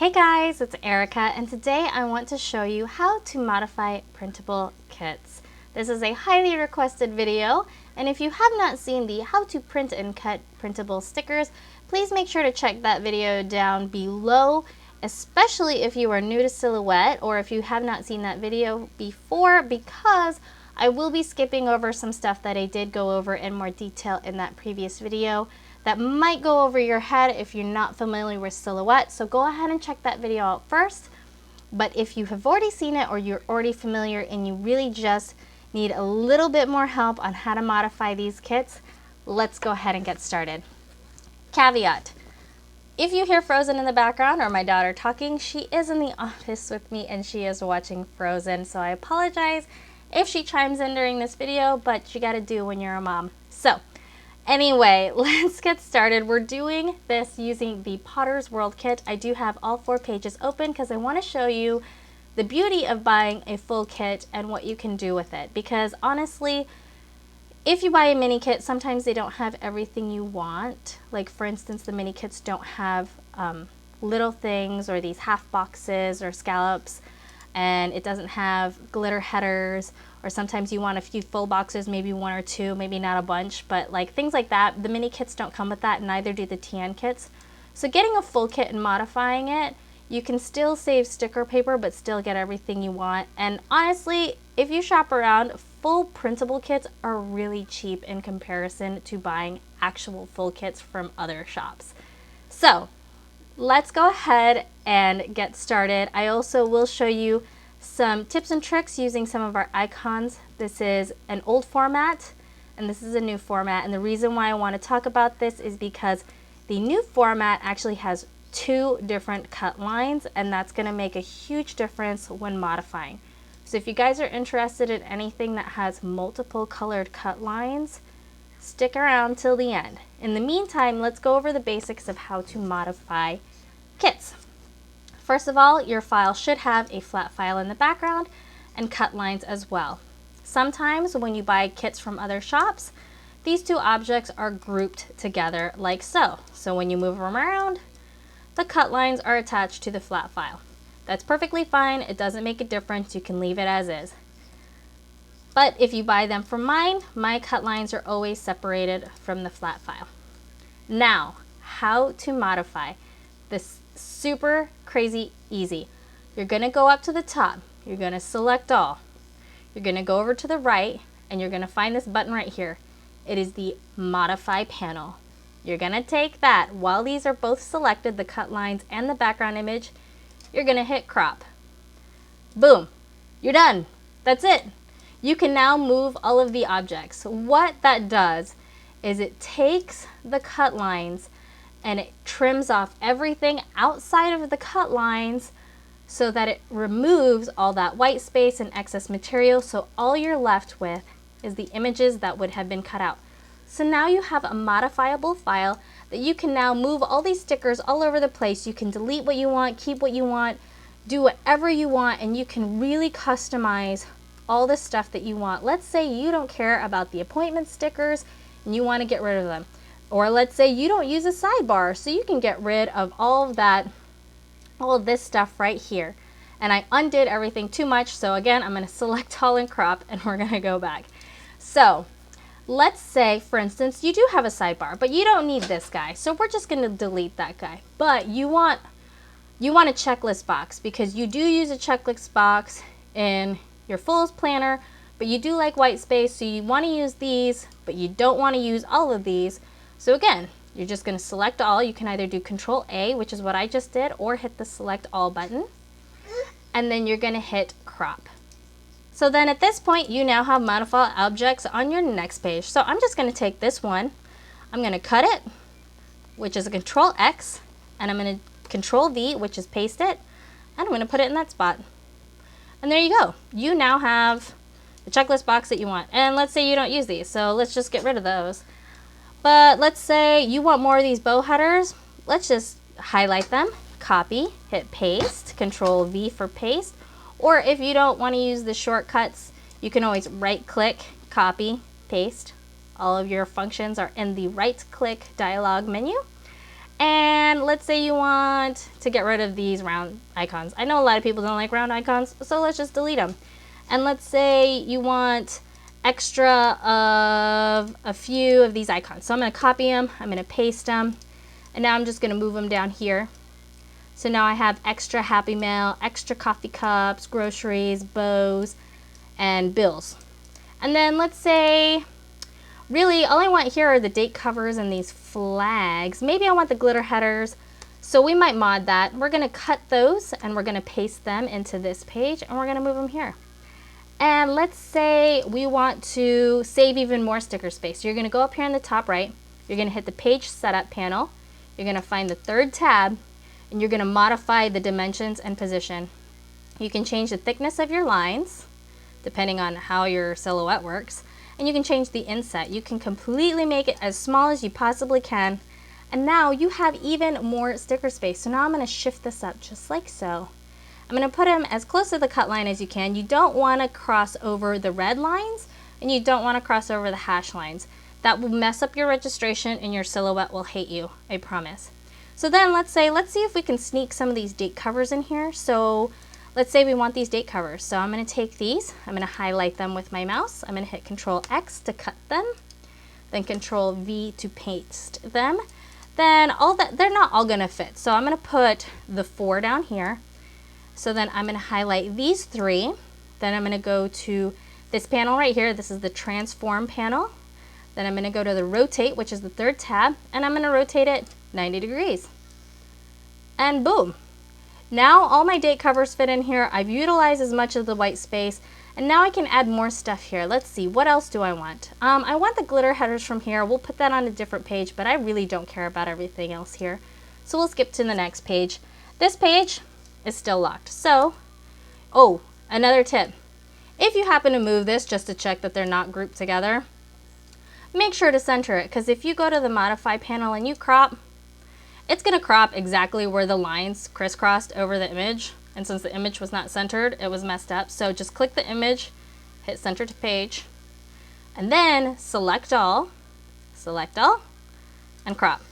Hey guys, it's Erica, and today I want to show you how to modify printable kits. This is a highly requested video, and if you have not seen the how to print and cut printable stickers, please make sure to check that video down below, especially if you are new to Silhouette or if you have not seen that video before, because I will be skipping over some stuff that I did go over in more detail in that previous video that might go over your head if you're not familiar with Silhouette. So go ahead and check that video out first. But if you have already seen it or you're already familiar and you really just need a little bit more help on how to modify these kits, let's go ahead and get started. Caveat: if you hear Frozen in the background or my daughter talking, she is in the office with me and she is watching Frozen. So I apologize if she chimes in during this video, but you gotta do when you're a mom. So anyway, let's get started. We're doing this using the Potter's World kit. I do have all 4 pages open because I want to show you the beauty of buying a full kit and what you can do with it. Because honestly, if you buy a mini kit, sometimes they don't have everything you want. Like for instance, the mini kits don't have little things or these half boxes or scallops, and it doesn't have glitter headers, or sometimes you want a few full boxes, maybe 1 or 2, maybe not a bunch, but like things like that. The mini kits don't come with that, neither do the TN kits. So getting a full kit and modifying it, you can still save sticker paper but still get everything you want. And honestly, if you shop around, full printable kits are really cheap in comparison to buying actual full kits from other shops. So let's go ahead and get started. I also will show you some tips and tricks using some of our icons. This is an old format and this is a new format, and the reason why I want to talk about this is because the new format actually has 2 different cut lines, and that's going to make a huge difference when modifying. So if you guys are interested in anything that has multiple colored cut lines, stick around till the end. In the meantime, let's go over the basics of how to modify kits. First of all, your file should have a flat file in the background and cut lines as well. Sometimes when you buy kits from other shops, these 2 objects are grouped together like so. So when you move them around, the cut lines are attached to the flat file. That's perfectly fine. It doesn't make a difference. You can leave it as is. But if you buy them from mine, my cut lines are always separated from the flat file. Now, how to modify this? Super crazy easy. You're going to go up to the top. You're going to select all. You're going to go over to the right and you're going to find this button right here. It is the Modify panel. You're going to take that while these are both selected, the cut lines and the background image. You're going to hit crop. Boom. You're done. That's it. You can now move all of the objects. What that does is it takes the cut lines and it trims off everything outside of the cut lines so that it removes all that white space and excess material. So all you're left with is the images that would have been cut out. So now you have a modifiable file that you can now move all these stickers all over the place. You can delete what you want, keep what you want, do whatever you want, and you can really customize all the stuff that you want. Let's say you don't care about the appointment stickers and you want to get rid of them. Or let's say you don't use a sidebar, so you can get rid of all of that, all of this stuff right here. And I undid everything too much, so again, I'm going to select all and crop, and we're going to go back. So let's say, for instance, you do have a sidebar, but you don't need this guy, so we're just going to delete that guy. But you want a checklist box, because you do use a checklist box in your Fulls planner, but you do like white space, so you want to use these, but you don't want to use all of these. So again, you're just going to select all. You can either do Control A, which is what I just did, or hit the Select All button. And then you're going to hit Crop. So then at this point, you now have modified objects on your next page. So I'm just going to take this one. I'm going to cut it, which is a Control X, and I'm going to Control V, which is paste it, and I'm going to put it in that spot. And there you go. You now have the checklist box that you want. And let's say you don't use these, so let's just get rid of those. But let's say you want more of these bow headers. Let's just highlight them, copy, hit paste, Control V for paste. Or if you don't want to use the shortcuts, you can always right click, copy, paste. All of your functions are in the right click dialog menu. And let's say you want to get rid of these round icons. I know a lot of people don't like round icons, so let's just delete them. And let's say you want extra of a few of these icons. So I'm going to copy them, I'm going to paste them, and now I'm just going to move them down here. So now I have extra Happy Mail, extra coffee cups, groceries, bows, and bills. And then let's say, really, all I want here are the date covers and these flags. Maybe I want the glitter headers, so we might mod that. We're going to cut those and we're going to paste them into this page and we're going to move them here. And let's say we want to save even more sticker space. You're going to go up here in the top right, you're going to hit the page setup panel, you're going to find the third tab, and you're going to modify the dimensions and position. You can change the thickness of your lines depending on how your silhouette works, and you can change the inset. You can completely make it as small as you possibly can, and now you have even more sticker space. So now I'm going to shift this up just like so. I'm going to put them as close to the cut line as you can. You don't want to cross over the red lines, and you don't want to cross over the hash lines. That will mess up your registration and your silhouette will hate you, I promise. So then let's see if we can sneak some of these date covers in here. So let's say we want these date covers. So I'm going to take these, I'm going to highlight them with my mouse. I'm going to hit Control X to cut them, then Control V to paste them. Then they're not all going to fit. So I'm going to put the 4 down here. So then I'm going to highlight these 3. Then I'm going to go to this panel right here. This is the Transform panel. Then I'm going to go to the Rotate, which is the 3rd tab, and I'm going to rotate it 90 degrees. And boom. Now all my date covers fit in here. I've utilized as much of the white space, and now I can add more stuff here. Let's see, what else do I want? I want the glitter headers from here. We'll put that on a different page, but I really don't care about everything else here. So we'll skip to the next page. This page is still locked. So, oh, another tip. If you happen to move this just to check that they're not grouped together, make sure to center it, because if you go to the Modify panel and you crop, it's going to crop exactly where the lines crisscrossed over the image. And since the image was not centered, it was messed up. So just click the image, hit Center to Page, and then select all, and crop.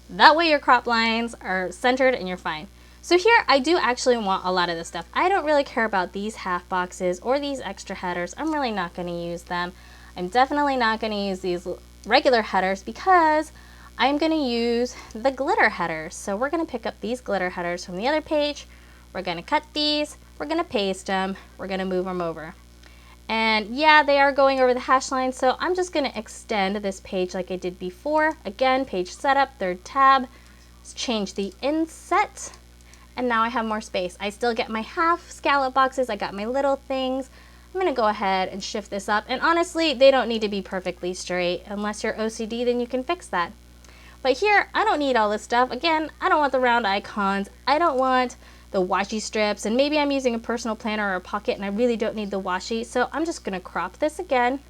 That way your crop lines are centered and you're fine. So here I do actually want a lot of this stuff. I don't really care about these half boxes or these extra headers. I'm really not going to use them. I'm definitely not going to use these regular headers because I'm going to use the glitter headers. So we're going to pick up these glitter headers from the other page. We're going to cut these. We're going to paste them. We're going to move them over. And yeah, they are going over the hash line. So I'm just going to extend this page like I did before. Again, page setup, 3rd tab. Let's change the inset. And now I have more space. I still get my half scallop boxes. I got my little things. I'm going to go ahead and shift this up. And honestly, they don't need to be perfectly straight. Unless you're OCD, then you can fix that. But here, I don't need all this stuff. Again, I don't want the round icons. I don't want the washi strips. And maybe I'm using a personal planner or a pocket and I really don't need the washi. So I'm just going to crop this again.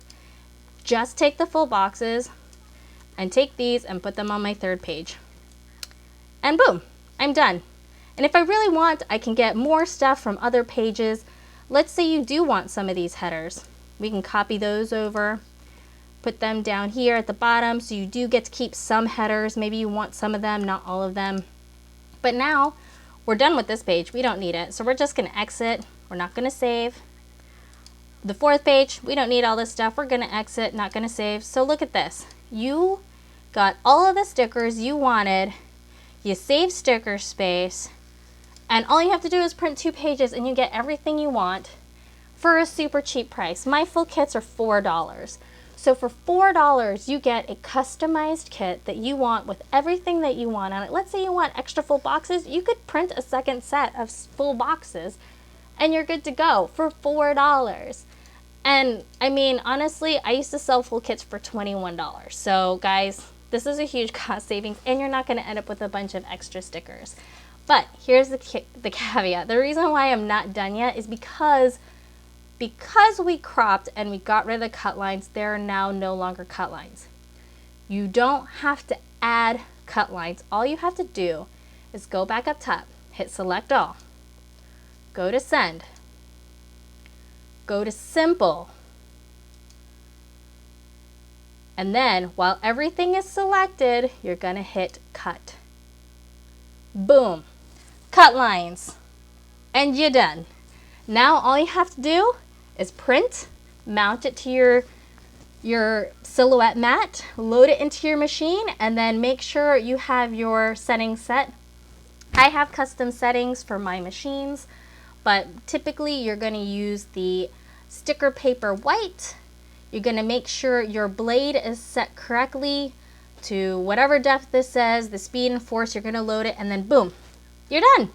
Just take the full boxes and take these and put them on my 3rd page. And boom, I'm done. And if I really want, I can get more stuff from other pages. Let's say you do want some of these headers. We can copy those over, put them down here at the bottom, so you do get to keep some headers. Maybe you want some of them, not all of them. But now we're done with this page. We don't need it. So we're just going to exit. We're not going to save. The 4th page, we don't need all this stuff. We're going to exit, not going to save. So look at this. You got all of the stickers you wanted. You saved sticker space. And all you have to do is print 2 pages and you get everything you want for a super cheap price. My full kits are $4. So for $4, you get a customized kit that you want with everything that you want on it. Let's say you want extra full boxes. You could print a 2nd set of full boxes and you're good to go for $4. And I mean, honestly, I used to sell full kits for $21. So guys, this is a huge cost savings and you're not going to end up with a bunch of extra stickers. But here's the caveat. The reason why I'm not done yet is because we cropped and we got rid of the cut lines, there are now no longer cut lines. You don't have to add cut lines. All you have to do is go back up top, hit Select All, go to Send, go to Simple, and then while everything is selected, you're going to hit Cut. boom, cut lines, and you're done. Now all you have to do is print, mount it to your silhouette mat, load it into your machine, and then make sure you have your settings set. I have custom settings for my machines, but typically you're going to use the sticker paper white. You're going to make sure your blade is set correctly to whatever depth this says, the speed and force. You're going to load it, and then boom, you're done.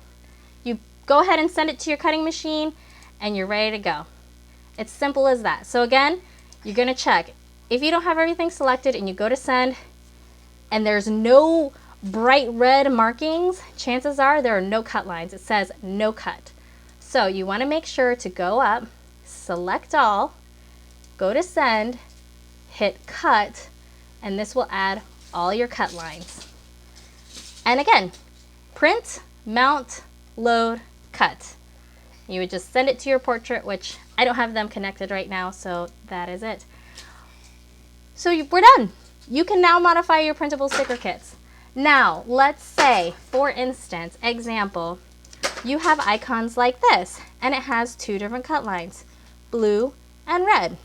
You go ahead and send it to your cutting machine and you're ready to go. It's simple as that. So again, you're going to check. If you don't have everything selected and you go to send and there's no bright red markings, chances are there are no cut lines. It says no cut. So you want to make sure to go up, select all, go to send, hit cut, and this will add all your cut lines. And again, print, mount, load, cut. You would just send it to your portrait, which I don't have them connected right now, so that is it. So we're done. You can now modify your printable sticker kits. Now, let's say, for instance, example, you have icons like this, and it has two different cut lines, blue and red.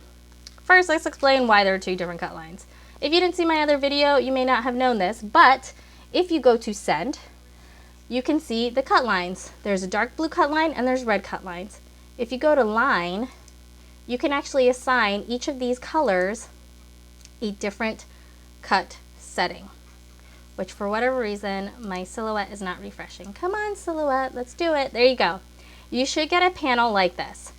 First, let's explain why there are two different cut lines. If you didn't see my other video, you may not have known this, but if you go to send, you can see the cut lines. There's a dark blue cut line and there's red cut lines. If you go to line, you can actually assign each of these colors a different cut setting, which for whatever reason, my silhouette is not refreshing. Come on, silhouette, let's do it. There you go. You should get a panel like this.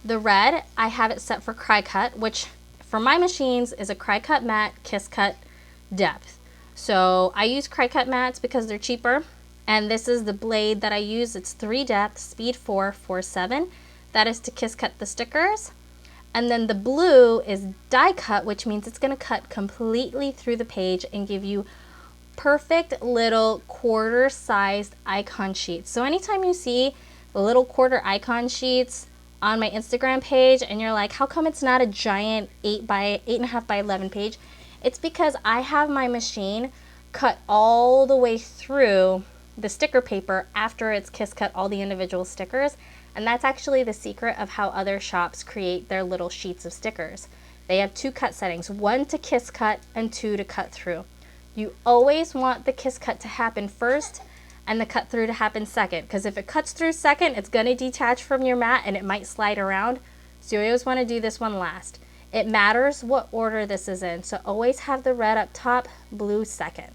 The red, I have it set for cry cut, which for my machines is a cry cut mat, kiss cut depth. So I use cry cut mats because they're cheaper. And this is the blade that I use. It's 3 depth, speed 4, force 7. That is to kiss cut the stickers. And then the blue is die cut, which means it's going to cut completely through the page and give you perfect little quarter sized icon sheets. So anytime you see the little quarter icon sheets on my Instagram page and you're like, how come it's not a giant 8.5 by 11 page? It's because I have my machine cut all the way through the sticker paper after it's kiss cut all the individual stickers. And that's actually the secret of how other shops create their little sheets of stickers. They have 2 cut settings, 1 to kiss cut and 2 to cut through. You always want the kiss cut to happen first and the cut through to happen second, because if it cuts through second, it's going to detach from your mat and it might slide around. So you always want to do this one last. It matters what order this is in, so always have the red up top, blue second.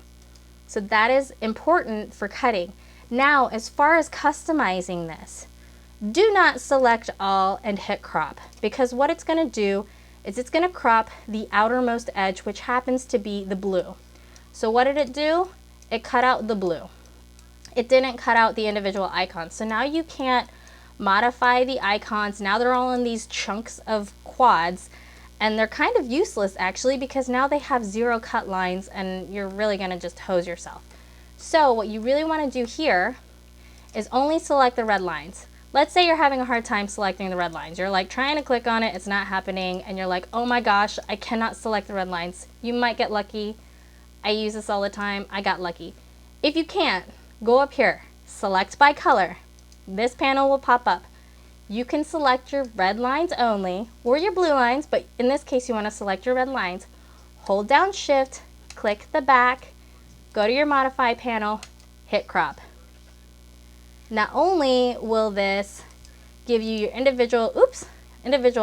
So that is important for cutting. Now, as far as customizing this, do not select all and hit crop, because what it's going to do is it's going to crop the outermost edge, which happens to be the blue. So what did it do? It cut out the blue. It didn't cut out the individual icons. So now you can't modify the icons. Now they're all in these chunks of quads, and they're kind of useless actually, because now they have 0 cut lines and you're really going to just hose yourself. So what you really want to do here is only select the red lines. Let's say you're having a hard time selecting the red lines. You're like trying to click on it, it's not happening, and you're like, oh my gosh, I cannot select the red lines. You might get lucky. I use this all the time. I got lucky. If you can't, go up here, select by color. This panel will pop up. You can select your red lines only, or your blue lines, but in this case you want to select your red lines. Hold down Shift, click the back, go to your modify panel, hit crop. Not only will this give you your individual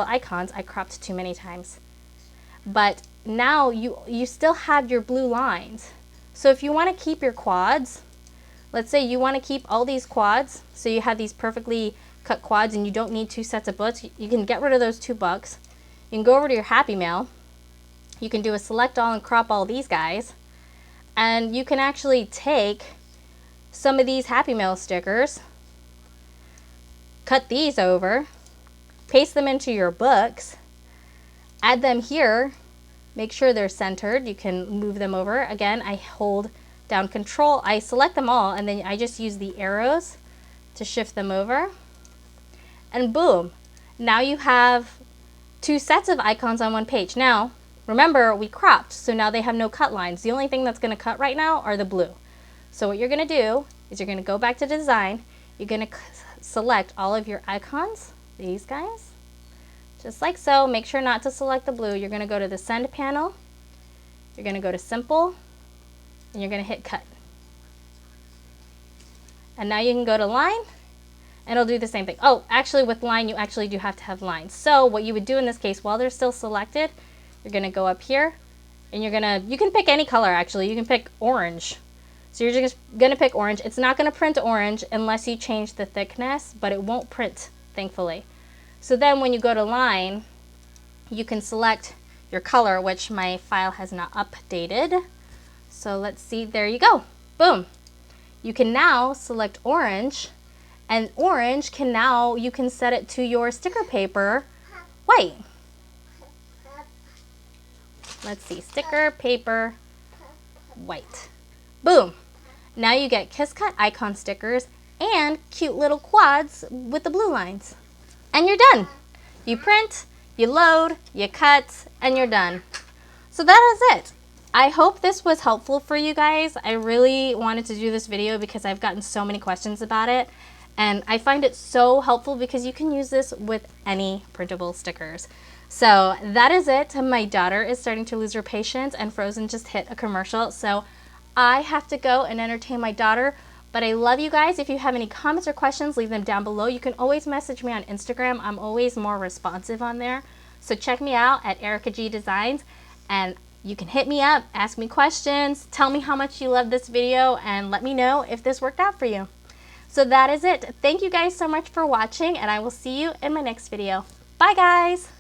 icons, I cropped too many times, but now you still have your blue lines. So if you want to keep your quads, let's say you want to keep all these quads, so you have these perfectly cut quads and you don't need 2 sets of books, you can get rid of those 2 bucks. You can go over to your Happy Mail, you can do a select all and crop all these guys, and you can actually take some of these Happy Mail stickers, cut these over, paste them into your books, add them here, make sure they're centered. You can move them over. Again, I hold down Control, I select them all, and then I just use the arrows to shift them over. And boom, now you have 2 sets of icons on one page. Now, remember we cropped, so now they have no cut lines. The only thing that's going to cut right now are the blue. So what you're going to do is you're going to go back to design. You're going to select all of your icons, these guys, just like so. Make sure not to select the blue. You're going to go to the send panel. You're going to go to simple, and you're going to hit cut. And now you can go to line, and it'll do the same thing. Oh, actually with line, you actually do have to have lines. So what you would do in this case, while they're still selected, you're going to go up here, and you can pick any color actually. You can pick orange. So you're just going to pick orange. It's not going to print orange unless you change the thickness, but it won't print, thankfully. So then when you go to line, you can select your color, which my file has not updated. So let's see, there you go. Boom. You can now select orange, and orange you can set it to your sticker paper white. Let's see, sticker paper white. Boom. Now you get Kiss Cut icon stickers and cute little quads with the blue lines. And you're done. You print, you load, you cut, and you're done. So that is it. I hope this was helpful for you guys. I really wanted to do this video because I've gotten so many questions about it. And I find it so helpful because you can use this with any printable stickers. So that is it. My daughter is starting to lose her patience, and Frozen just hit a commercial. So I have to go and entertain my daughter. But I love you guys. If you have any comments or questions, leave them down below. You can always message me on Instagram. I'm always more responsive on there. So check me out at Erica G Designs, and you can hit me up, ask me questions, tell me how much you love this video, and let me know if this worked out for you. So that is it. Thank you guys so much for watching, and I will see you in my next video. Bye guys!